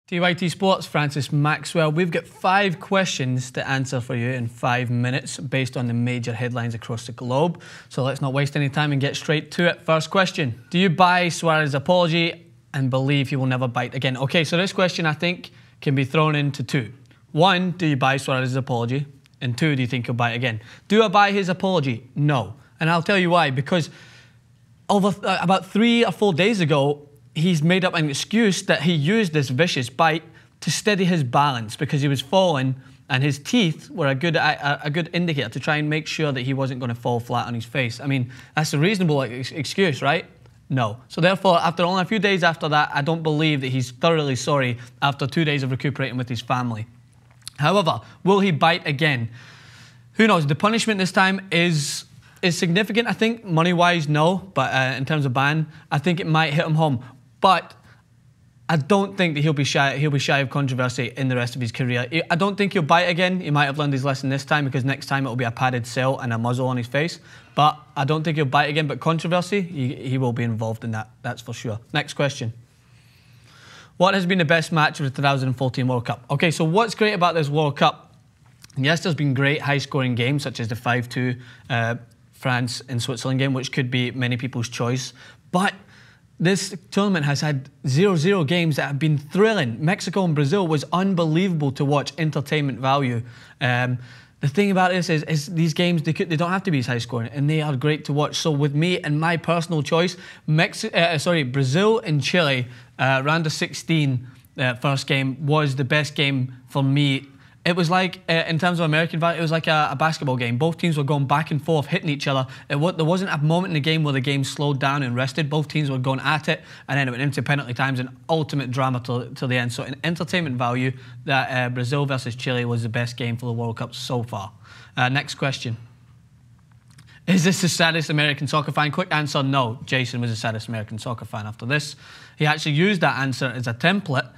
TYTSports, Francis Maxwell. We've got 5 questions to answer for you in 5 minutes based on the major headlines across the globe. So let's not waste any time and get straight to it. First question. Do you buy Suarez's apology and believe he will never bite again? Okay, so this question I think can be thrown into 2. 1, do you buy Suarez's apology? And 2, do you think he'll bite again? Do I buy his apology? No. And I'll tell you why. Because about 3 or 4 days ago, he's made up an excuse that he used this vicious bite to steady his balance because he was falling and his teeth were a good indicator to try and make sure that he wasn't going to fall flat on his face. I mean, that's a reasonable excuse, right? No. So therefore, after only a few days after that, I don't believe that he's thoroughly sorry after 2 days of recuperating with his family. However, will he bite again? Who knows? The punishment this time is significant, I think. Money-wise, no. But in terms of ban, I think it might hit him home. But I don't think that he'll be shy of controversy in the rest of his career. I don't think he'll bite again. He might have learned his lesson this time because next time it will be a padded cell and a muzzle on his face. But I don't think he'll bite again. But controversy, he will be involved in that. That's for sure. Next question. What has been the best match of the 2014 World Cup? Okay, so what's great about this World Cup? Yes, there's been great high-scoring games such as the 5-2 France and Switzerland game, which could be many people's choice. But this tournament has had 0-0 games that have been thrilling. Mexico and Brazil was unbelievable to watch, entertainment value. The thing about this is these games, they don't have to be as high scoring, and they are great to watch. So with me and my personal choice, Brazil and Chile, round of 16, first game, was the best game for me. It was like, in terms of American value, it was like a basketball game. Both teams were going back and forth, hitting each other. There wasn't a moment in the game where the game slowed down and rested. Both teams were going at it, and then it went into penalty times and ultimate drama to the end. So in entertainment value, that Brazil versus Chile was the best game for the World Cup so far. Next question. Is this the saddest American soccer fan? Quick answer, no. Jason was the saddest American soccer fan after this. He actually used that answer as a template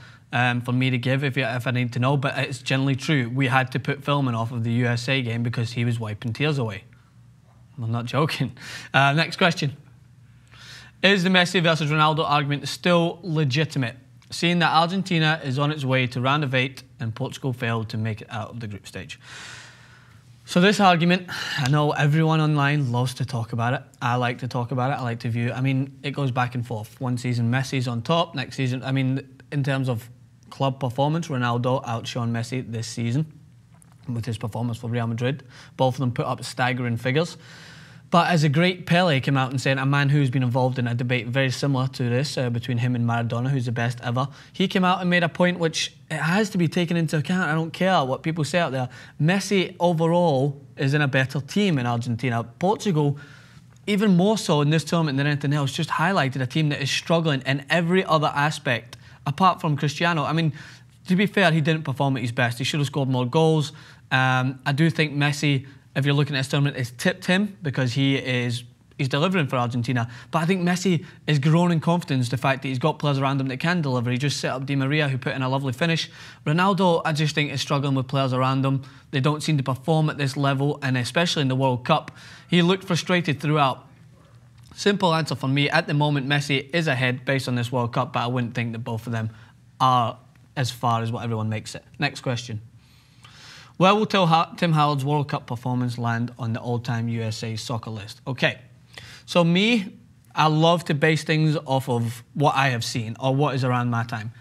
for me to give if I need to know, but it's generally true. We had to put filming off of the USA game because he was wiping tears away. I'm not joking. Next question. Is the Messi versus Ronaldo argument still legitimate, seeing that Argentina is on its way to round of 8 and Portugal failed to make it out of the group stage? So this argument, I know everyone online loves to talk about it. I like to talk about it. I like to view it. I mean, it goes back and forth. One season Messi's on top, next season, I mean, in terms of club performance, Ronaldo outshone Messi this season with his performance for Real Madrid. Both of them put up staggering figures. But as a great Pele came out and said, a man who's been involved in a debate very similar to this between him and Maradona, who's the best ever, he came out and made a point which it has to be taken into account. I don't care what people say out there. Messi overall is in a better team in Argentina. Portugal, even more so in this tournament than anything else, just highlighted a team that is struggling in every other aspect apart from Cristiano. I mean, to be fair, he didn't perform at his best. He should have scored more goals. I do think Messi, if you're looking at this tournament, has tipped him because he's delivering for Argentina. But I think Messi is growing in confidence, the fact that he's got players around him that can deliver. He just set up Amiria, who put in a lovely finish. Ronaldo, I just think, is struggling with players around him. They don't seem to perform at this level, and especially in the World Cup. He looked frustrated throughout. Simple answer for me. At the moment, Messi is ahead based on this World Cup, but I wouldn't think that both of them are as far as what everyone makes it. Next question. Where will Tim Howard's World Cup performance land on the all-time USA soccer list? Okay, so me, I love to base things off of what I have seen or what is around my time.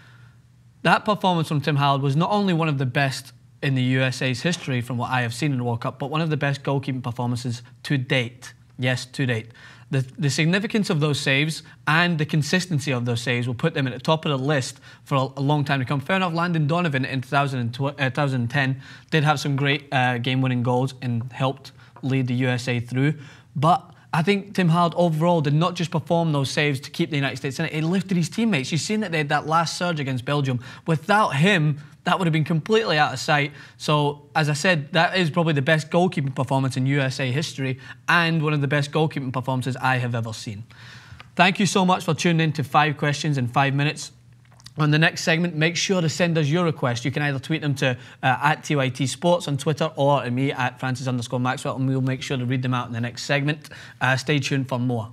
That performance from Tim Howard was not only one of the best in the USA's history from what I have seen in the World Cup, but one of the best goalkeeping performances to date. Yes, to date. The significance of those saves and the consistency of those saves will put them at the top of the list for a long time to come. Fair enough, Landon Donovan in 2010 did have some great game-winning goals and helped lead the USA through. But I think Tim Howard overall did not just perform those saves to keep the United States in it, he lifted his teammates. You've seen that they had that last surge against Belgium. Without him, that would have been completely out of sight. So, as I said, that is probably the best goalkeeping performance in USA history and one of the best goalkeeping performances I have ever seen. Thank you so much for tuning in to 5 questions in 5 minutes. On the next segment, make sure to send us your request. You can either tweet them to at TYTSports on Twitter or me at Francis_Maxwell, and we'll make sure to read them out in the next segment. Stay tuned for more.